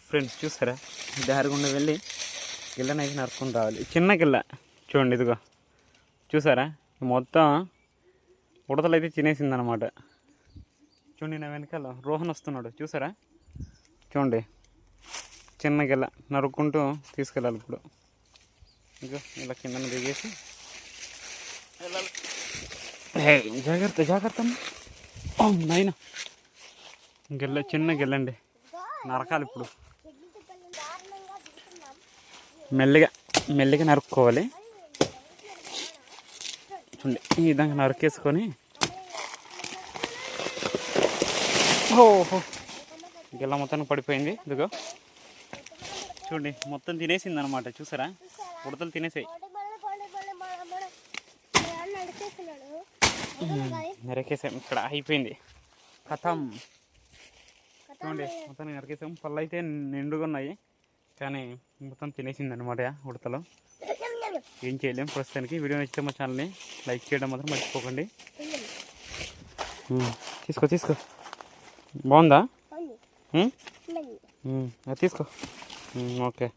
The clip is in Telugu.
ఫ్రెండ్స్ చూసారా, దారి గుండా వెళ్ళి గిల్లనైతే నరుక్కొని రావాలి. చిన్న గిల్ల చూడండి, ఇదిగో చూసారా, మొత్తం ఉడతలు అయితే తినేసిందనమాట. చూడండి నా వెనకాల రోహన్ వస్తున్నాడు చూసారా, చూడండి చిన్న గిల్ల నరుక్కుంటూ తీసుకెళ్ళాలి. ఇప్పుడు ఇంకా ఇలా కింద దిగేసి వెళ్ళాలి. జాగ్రత్త జాగ్రత్త నాయన. గిల్ల చిన్న గిల్లండి, నరకాలి. ఇప్పుడు మెల్లిగా మెల్లిగా నరుక్కోవాలి. చూడండి ఈ విధంగా నరికేసుకొని, ఓహో గిల్ల మొత్తానికి పడిపోయింది. ఇదిగో చూడండి మొత్తం తినేసింది అనమాట. చూసారా, ఉడతలు తినేసాయి. నరికేసాం, ఇక్కడ అయిపోయింది, కథం. చూడండి మొత్తం నరికేసాం. పళ్ళు అయితే నిండుగా ఉన్నాయి, కానీ మొత్తం తినేసింది అనమాట ఉడతలు. ఏం చేయలేం ప్రస్తుతానికి. వీడియో నచ్చితే మా ఛానల్ని లైక్ చేయడం మాత్రం మర్చిపోకండి. తీసుకో తీసుకో, బాగుందా? తీసుకో. ఓకే.